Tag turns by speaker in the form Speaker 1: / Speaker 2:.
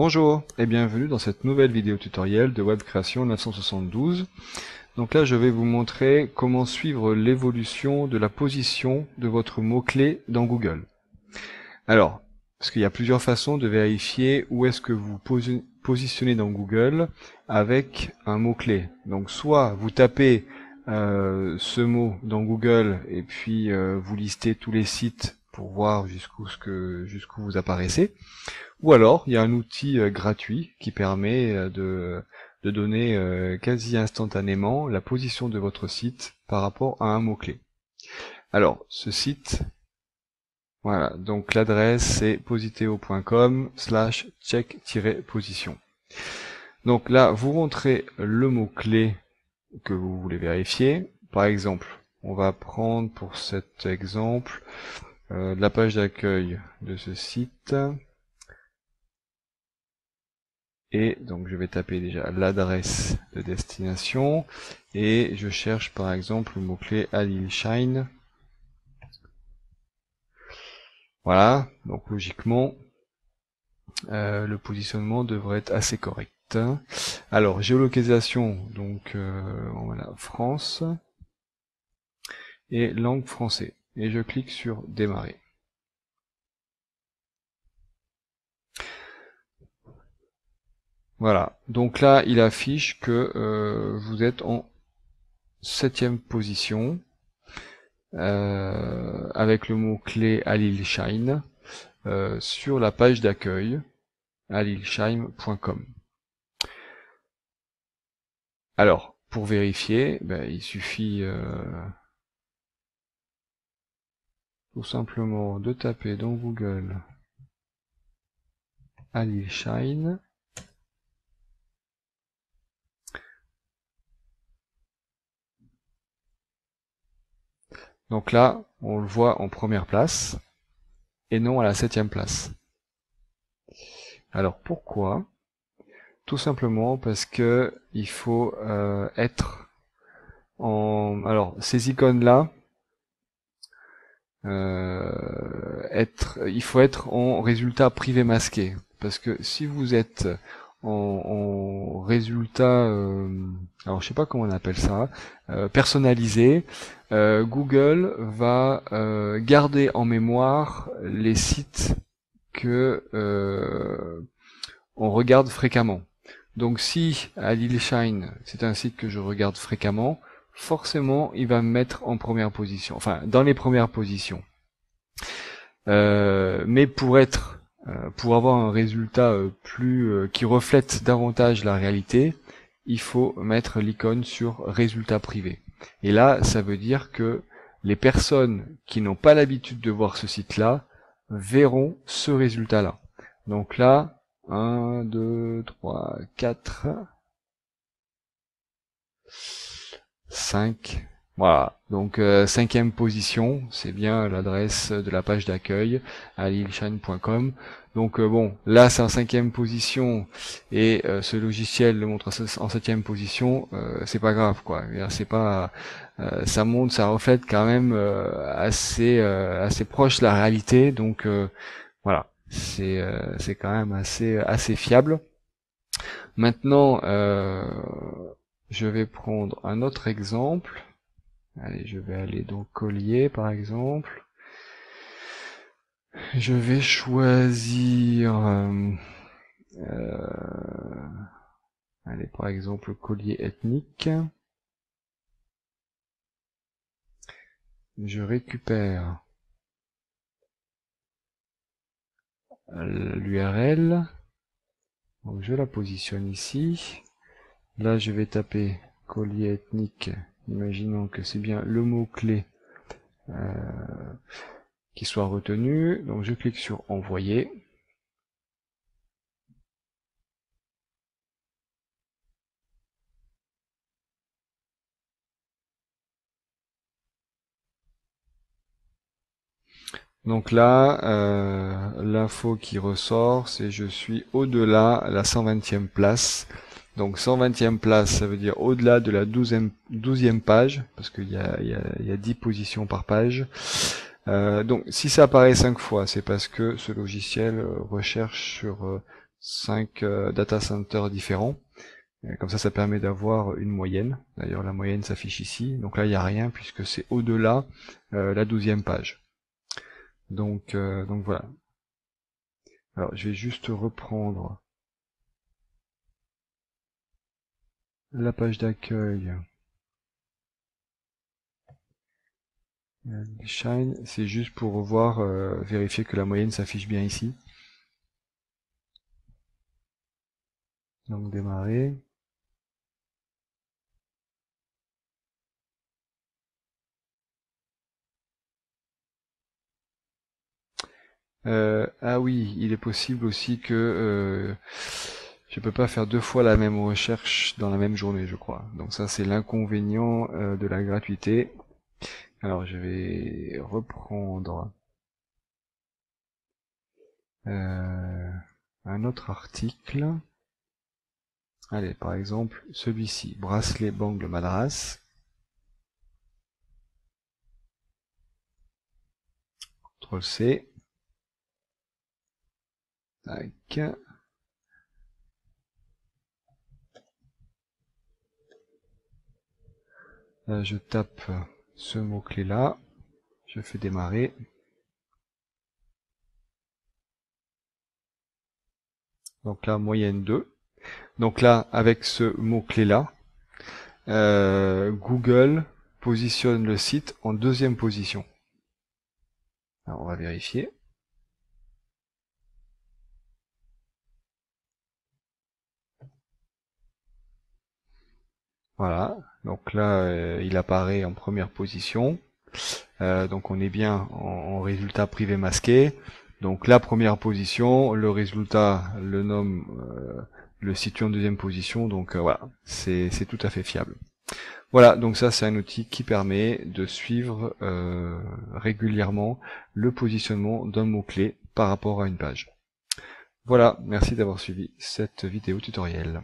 Speaker 1: Bonjour et bienvenue dans cette nouvelle vidéo tutoriel de Web Création 972. Donc là je vais vous montrer comment suivre l'évolution de la position de votre mot-clé dans Google. Alors, parce qu'il y a plusieurs façons de vérifier où est-ce que vous positionnez dans Google avec un mot-clé. Donc soit vous tapez ce mot dans Google et puis vous listez tous les sites pour voir jusqu'où vous apparaissez. Ou alors, il y a un outil gratuit qui permet de donner quasi instantanément la position de votre site par rapport à un mot-clé. Alors, ce site, voilà, donc l'adresse c'est positeo.com/check-position. Donc là, vous rentrez le mot-clé que vous voulez vérifier. Par exemple, on va prendre pour cet exemple la page d'accueil de ce site. Et donc je vais taper déjà l'adresse de destination et je cherche par exemple le mot-clé Alilshine. Voilà, donc logiquement le positionnement devrait être assez correct. Alors géolocalisation, donc voilà, France et langue français. Et je clique sur démarrer. Voilà, donc là il affiche que vous êtes en 7e position avec le mot-clé Alilshine sur la page d'accueil alilshine.com. Alors, pour vérifier, il suffit tout simplement de taper dans Google Alilshine. Donc là, on le voit en première place et non à la 7e place. Alors pourquoi? Tout simplement parce que il faut être en... Alors ces icônes là, il faut être en résultat privé masqué. Parce que si vous êtes en résultat, alors je sais pas comment on appelle ça, personnalisé, Google va garder en mémoire les sites que on regarde fréquemment. Donc si Alilshine, c'est un site que je regarde fréquemment, forcément il va me mettre en première position, enfin dans les premières positions. Mais pour avoir un résultat qui reflète davantage la réalité, il faut mettre l'icône sur résultat privé. Et là, ça veut dire que les personnes qui n'ont pas l'habitude de voir ce site-là verront ce résultat-là. Donc là, 1, 2, 3, 4, 5. Voilà, donc 5e position, c'est bien l'adresse de la page d'accueil alilshine.com. Donc bon, là c'est en 5e position et ce logiciel le montre en 7e position, c'est pas grave quoi. C'est pas, ça montre, ça reflète quand même assez proche de la réalité. Donc voilà, c'est quand même assez fiable. Maintenant, je vais prendre un autre exemple. Allez, je vais aller dans collier par exemple. Je vais choisir allez, par exemple collier ethnique. Je récupère l'URL. Donc je la positionne ici. Là je vais taper collier ethnique. Imaginons que c'est bien le mot-clé qui soit retenu. Donc je clique sur envoyer. Donc là, l'info qui ressort, c'est je suis au-delà la 120e place. Donc 120e place, ça veut dire au-delà de la 12e page, parce qu'il y a 10 positions par page. Donc si ça apparaît 5 fois, c'est parce que ce logiciel recherche sur 5 data centers différents. Comme ça permet d'avoir une moyenne. D'ailleurs, la moyenne s'affiche ici. Donc là, il n'y a rien puisque c'est au-delà la 12e page. Donc voilà. Alors, je vais juste reprendre la page d'accueil. Shine, c'est juste pour voir, vérifier que la moyenne s'affiche bien ici. Donc démarrer. Ah oui, il est possible aussi que je peux pas faire 2 fois la même recherche dans la même journée, je crois. Donc ça, c'est l'inconvénient de la gratuité. Alors je vais reprendre un autre article. Allez, par exemple, celui-ci, bracelet bangle madras. CTRL-C. Tac. Là, je tape ce mot-clé là. Je fais démarrer. Donc là, moyenne 2. Donc là, avec ce mot-clé là, Google positionne le site en 2e position. Alors on va vérifier. Voilà, donc là il apparaît en 1re position. Donc on est bien en résultat privé masqué. Donc la 1re position, le résultat le nomme, le situe en 2e position. Donc voilà, c'est tout à fait fiable. Voilà, donc ça c'est un outil qui permet de suivre régulièrement le positionnement d'un mot-clé par rapport à une page. Voilà, merci d'avoir suivi cette vidéo tutoriel.